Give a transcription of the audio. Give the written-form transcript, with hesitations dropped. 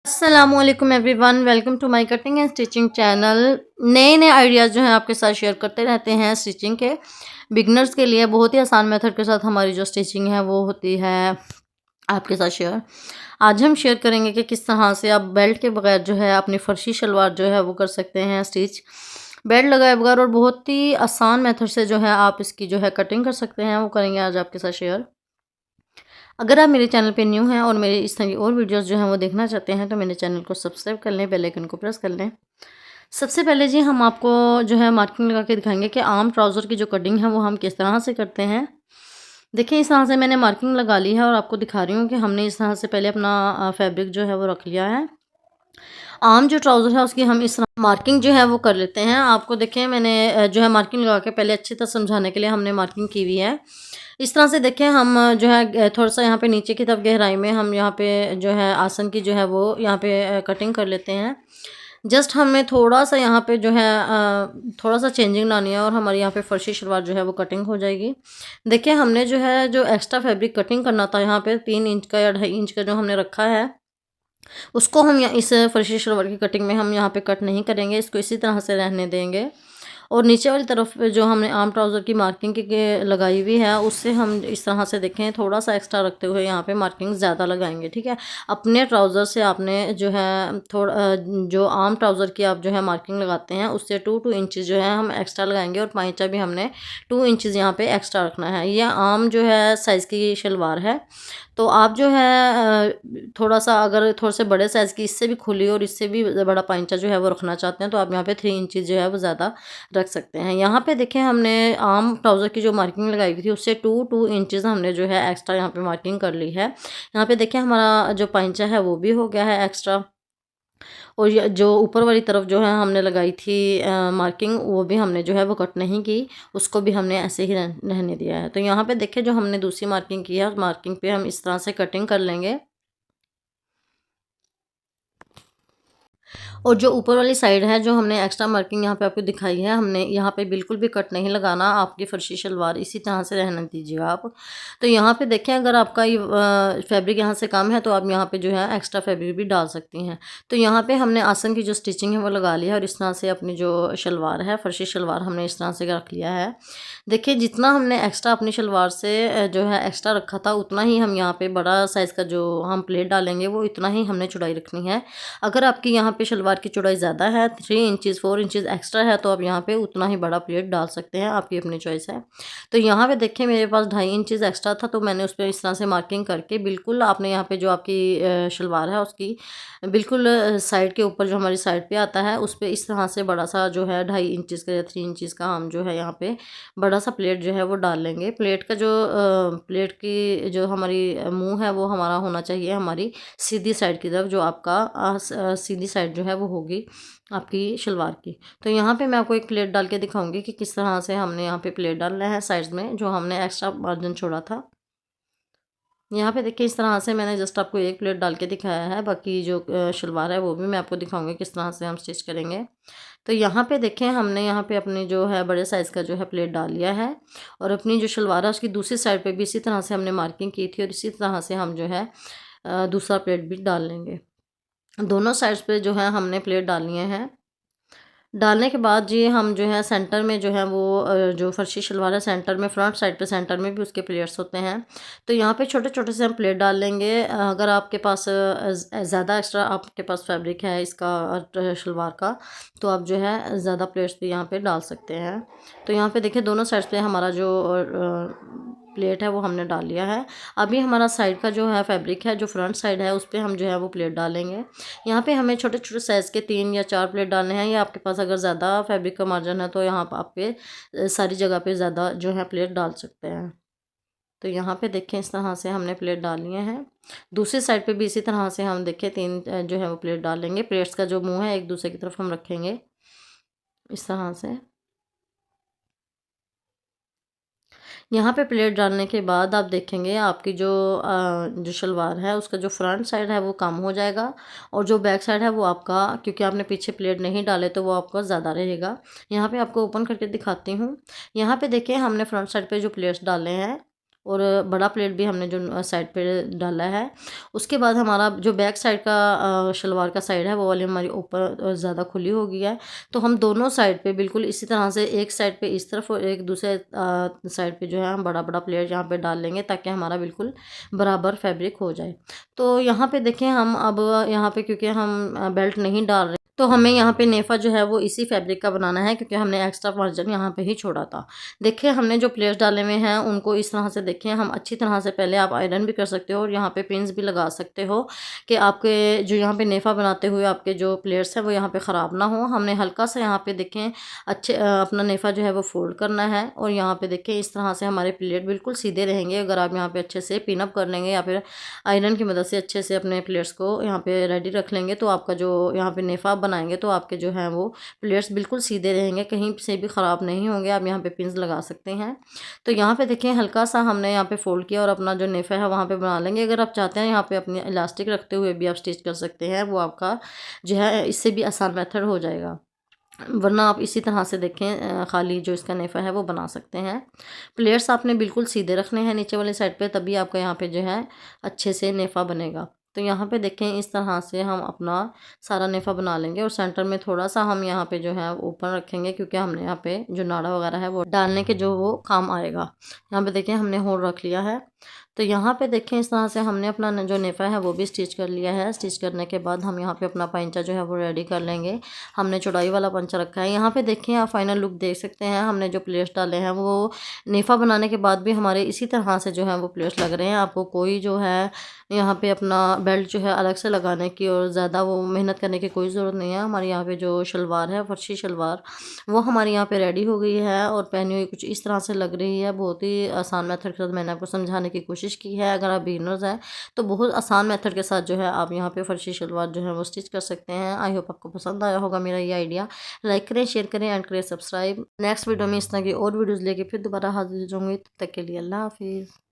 अस्सलामुअलैकुम everyone, welcome to my cutting and stitching channel. नए नए आइडियाज़ जो हैं आपके साथ शेयर करते रहते हैं स्टिचिंग के। बिगनर्स के लिए बहुत ही आसान मेथड के साथ हमारी जो स्टिचिंग है वो होती है आपके साथ शेयर। आज हम शेयर करेंगे कि किस तरह से आप बेल्ट के बगैर जो है अपनी फर्शी शलवार जो है वो कर सकते हैं स्टिच, बेल्ट लगाए बगैर। और बहुत ही आसान मेथड से जो है आप इसकी जो है कटिंग कर सकते हैं, वो करेंगे आज आपके साथ शेयर। अगर आप मेरे चैनल पे न्यू हैं और मेरे इस तरह की और वीडियोस जो हैं वो देखना चाहते हैं तो मेरे चैनल को सब्सक्राइब कर लें, बेल आइकन को प्रेस कर लें। सबसे पहले जी हम आपको जो है मार्किंग लगा के दिखाएंगे कि आम ट्राउज़र की जो कटिंग है वो हम किस तरह से करते हैं। देखिए, इस तरह से मैंने मार्किंग लगा ली है और आपको दिखा रही हूँ कि हमने इस तरह से पहले अपना फैब्रिक जो है वो रख लिया है। आम जो ट्राउज़र है उसकी हम इस तरह मार्किंग जो है वो कर लेते हैं। आपको देखें, मैंने जो है मार्किंग लगा के पहले अच्छी तरह समझाने के लिए हमने मार्किंग की हुई है। इस तरह से देखें, हम जो है थोड़ा-सा यहाँ पे नीचे की तरफ गहराई में हम यहाँ पे जो है आसन की जो है वो यहाँ पे कटिंग कर लेते हैं। जस्ट हमें थोड़ा-सा यहाँ पे जो है थोड़ा-सा चेंजिंग लानी है और हमारी यहाँ पे फर्शी शलवार जो है वो कटिंग हो जाएगी। देखिए, हमने जो है जो एक्स्ट्रा फैब्रिक कटिंग करना था यहाँ पे 3 इंच का या 2.5 इंच का जो हमने रखा है, उसको हम इस फर्शी शलवार की कटिंग में हम यहाँ पे कट नहीं करेंगे, इसको इसी तरह से रहने देंगे। और नीचे वाली तरफ पे जो हमने आम ट्राउज़र की मार्किंग के लगाई हुई है, उससे हम इस तरह से देखें थोड़ा-सा एक्स्ट्रा रखते हुए यहाँ पे मार्किंग ज़्यादा लगाएँगे, ठीक है। अपने ट्राउज़र से आपने जो है जो आम ट्राउज़र की आप जो है मार्किंग लगाते हैं उससे 2 इंचेस जो है हम एक्स्ट्रा लगाएँगे और पाइचा भी हमने 2 इंचेस यहाँ पे एक्स्ट्रा रखना है। ये आम जो है साइज़ की शलवार है, तो आप जो है थोड़ा-सा अगर थोड़े से बड़े साइज़ की इससे भी खुली और इससे भी बड़ा पाइंचा जो है वो रखना चाहते हैं तो आप यहाँ पे 3 इंचेस जो है वो ज़्यादा रख सकते हैं। यहाँ पे देखें, हमने आम ट्राउज़र की जो मार्किंग लगाई हुई थी उससे 2 इंचेस हमने जो है एक्स्ट्रा यहाँ पे मार्किंग कर ली है। यहाँ पे देखिए, हमारा जो पाइंचा है वो भी हो गया है एक्स्ट्रा। और ये जो ऊपर वाली तरफ जो है हमने लगाई थी मार्किंग, वो भी हमने जो है वो कट नहीं की, उसको भी हमने ऐसे ही रहने दिया है। तो यहाँ पे देखिए, जो हमने दूसरी मार्किंग की है उस मार्किंग पे हम इस तरह से कटिंग कर लेंगे। और जो ऊपर वाली साइड है, जो हमने एक्स्ट्रा मार्किंग यहाँ पे आपको दिखाई है, हमने यहाँ पे बिल्कुल भी कट नहीं लगाना। आपकी फर्शी शलवार इसी तरह से रहने दीजिएगा आप। तो यहाँ पे देखें, अगर आपका ये फैब्रिक यहाँ से कम है तो आप यहाँ पे जो है एक्स्ट्रा फैब्रिक भी डाल सकती हैं। तो यहाँ पे हमने आसन की जो स्टिचिंग है वो लगा लिया है और इस तरह से अपनी जो शलवार है, फर्शी शलवार हमने इस तरह से रख लिया है। देखिए, जितना हमने एक्स्ट्रा अपनी शलवार से जो है एक्स्ट्रा रखा था, उतना ही हम यहाँ पे बड़ा साइज़ का जो हम प्लेट डालेंगे वो इतना ही हमने चौड़ाई रखनी है। अगर आपकी यहाँ पे शलवार की चौड़ाई ज़्यादा है, 3 इंचेस 4 इंचेस एक्स्ट्रा है, तो आप यहाँ पे उतना ही बड़ा प्लेट डाल सकते हैं, आपकी अपनी चॉइस है। तो यहाँ पे देखिए, मेरे पास 2.5 इंचेस एक्स्ट्रा था तो मैंने उस पे इस तरह से मार्किंग करके बिल्कुल आपने यहाँ पे जो आपकी शलवार है उसकी बिल्कुल साइड के ऊपर जो हमारी साइड पे आता है उस पे इस तरह से बड़ा सा जो है 2.5 इंचेस का या 3 इंचेस का हम जो है यहाँ पे बड़ा सा प्लेट जो है वो डाल लेंगे। प्लेट का जो प्लेट की जो हमारी मुँह है वो हमारा होना चाहिए हमारी सीधी साइड की तरफ, जो आपका सीधी साइड जो है वो होगी आपकी शलवार की। तो यहाँ पे मैं आपको एक प्लेट डाल के दिखाऊंगी कि किस तरह से हमने यहाँ पे प्लेट डालना है साइड्स में, जो हमने एक्स्ट्रा मार्जिन छोड़ा था। यहाँ पे देखिए, इस तरह से मैंने जस्ट आपको एक प्लेट डाल के दिखाया है। बाकी जो शलवार है वो भी मैं आपको दिखाऊंगी किस तरह से हम स्टिच करेंगे। तो यहाँ पे देखें, हमने यहाँ पे अपनी जो है बड़े साइज़ का जो है प्लेट डाल लिया है और अपनी जो शलवार है उसकी दूसरी साइड पे भी इसी तरह से हमने मार्किंग की थी और इसी तरह से हम जो है दूसरा प्लेट भी डाल लेंगे। दोनों साइड्स पे जो है हमने प्लेट डालनी है। डालने के बाद जी हम जो है सेंटर में जो है वो जो फर्शी शलवार है सेंटर में, फ्रंट साइड पे सेंटर में भी उसके प्लेट्स होते हैं। तो यहाँ पे छोटे-छोटे से हम प्लेट डाल लेंगे। अगर आपके पास ज़्यादा एक्स्ट्रा आपके पास फैब्रिक है इसका शलवार का, तो आप जो है ज़्यादा प्लेट्स भी यहाँ पे डाल सकते हैं। तो यहाँ पे देखिए, दोनों साइड्स पे हमारा जो प्लेट है वो हमने डाल लिया है। अभी हमारा साइड का जो है फैब्रिक है, जो फ्रंट साइड है उस पे हम जो है वो प्लेट डालेंगे। यहाँ पे हमें छोटे-छोटे साइज़ के 3 या 4 प्लेट डालने हैं, या आपके पास अगर ज़्यादा फैब्रिक का मार्जिन है तो यहाँ पे आप सारी जगह पे ज़्यादा जो है प्लेट डाल सकते हैं। तो यहाँ पे देखें, इस तरह से हमने प्लेट डाल लिए हैं। दूसरी साइड पे भी इसी तरह से हम देखें 3 जो है वो प्लेट डाल लेंगे। प्लेट्स का जो मुँह है एक दूसरे की तरफ हम रखेंगे इस तरह से। यहाँ पे प्लेट डालने के बाद आप देखेंगे आपकी जो शलवार है उसका जो फ्रंट साइड है वो कम हो जाएगा और जो बैक साइड है वो आपका, क्योंकि आपने पीछे प्लेट नहीं डाले तो वो आपका ज़्यादा रहेगा। यहाँ पे आपको ओपन करके दिखाती हूँ। यहाँ पे देखिए, हमने फ्रंट साइड पे जो प्लेट्स डाले हैं और बड़ा प्लेट भी हमने जो साइड पे डाला है। उसके बाद हमारा जो बैक साइड का शलवार का साइड है वो वाली हमारी ऊपर ज़्यादा खुली हो गई है, तो हम दोनों साइड पे बिल्कुल इसी तरह से एक साइड पे इस तरफ और एक दूसरे साइड पे जो है हम बड़ा बड़ा प्लेट यहाँ पे डाल लेंगे ताकि हमारा बिल्कुल बराबर फैब्रिक हो जाए। तो यहाँ पे देखें हम अब यहाँ पे क्योंकि हम बेल्ट नहीं डाल रहे, तो हमें यहाँ पे नेफा जो है वो इसी फैब्रिक का बनाना है क्योंकि हमने एक्स्ट्रा मार्जिन यहाँ पे ही छोड़ा था। देखिए हमने जो प्लेट्स डाले हुए हैं उनको इस तरह से देखिए हम अच्छी तरह से पहले आप आयरन भी कर सकते हो और यहाँ पे पिन्स भी लगा सकते हो कि आपके जो यहाँ पे नेफा बनाते हुए आपके जो प्लेट्स हैं वो यहाँ पे ख़राब ना हो। हमने हल्का सा यहाँ पे देखें अच्छे अपना नेफा जो है वो फोल्ड करना है और यहाँ पे देखें इस तरह से हमारे प्लेट बिल्कुल सीधे रहेंगे। अगर आप यहाँ पे अच्छे से पिन अप कर लेंगे या फिर आयरन की मदद से अच्छे से अपने प्लेट्स को यहाँ पे रेडी रख लेंगे तो आपका जो यहाँ पे नेफा बनाएंगे तो आपके जो हैं वो प्लेट्स बिल्कुल सीधे रहेंगे, कहीं से भी ख़राब नहीं होंगे। आप यहाँ पे पिंस लगा सकते हैं। तो यहाँ पे देखें हल्का सा हमने यहाँ पे फोल्ड किया और अपना जो नेफा है वहाँ पे बना लेंगे। अगर आप चाहते हैं यहाँ पे अपनी इलास्टिक रखते हुए भी आप स्टिच कर सकते हैं, वो आपका जो है इससे भी आसान मेथड हो जाएगा, वरना आप इसी तरह से देखें खाली जो इसका नेफा है वो बना सकते हैं। प्लेट्स आपने बिल्कुल सीधे रखने हैं नीचे वाली साइड पे, तभी आपका यहाँ पे जो है अच्छे से नेफा बनेगा। तो यहाँ पे देखें इस तरह से हम अपना सारा नेफा बना लेंगे और सेंटर में थोड़ा सा हम यहाँ पे जो है ओपन रखेंगे क्योंकि हमने यहाँ पे जो नाड़ा वगैरह है वो डालने के जो वो काम आएगा। यहाँ पे देखें हमने होल रख लिया है। तो यहाँ पे देखें इस तरह से हमने अपना जो नेफा है वो भी स्टिच कर लिया है। स्टिच करने के बाद हम यहाँ पे अपना पंचा जो है वो रेडी कर लेंगे। हमने चौड़ाई वाला पंचा रखा है। यहाँ पे देखें आप फाइनल लुक देख सकते हैं। हमने जो प्लेट्स डाले हैं वो नेफा बनाने के बाद भी हमारे इसी तरह से जो है वो प्लेट्स लग रहे हैं। आपको कोई जो है यहाँ पे अपना बेल्ट जो है अलग से लगाने की और ज़्यादा वो मेहनत करने की कोई ज़रूरत नहीं है। हमारे यहाँ पे जो शलवार है फर्शी शलवार वो हमारी यहाँ पे रेडी हो गई है और पहनी हुई कुछ इस तरह से लग रही है। बहुत ही आसान मेथड के साथ मैंने आपको समझाने की कोशिश की है। अगर आप बिगिनर्स हैं तो बहुत आसान मेथड के साथ जो है आप यहाँ पे फर्शी शलवार जो है वो स्टिच कर सकते हैं। आई होप आपको पसंद आया होगा मेरा ये आइडिया। लाइक करें, शेयर करें एंड करें सब्सक्राइब। नेक्स्ट वीडियो में इस तरह की और वीडियोज़ लेके फिर दोबारा हाजिर होंगी। तब तक के लिए अल्लाह हाफिज़।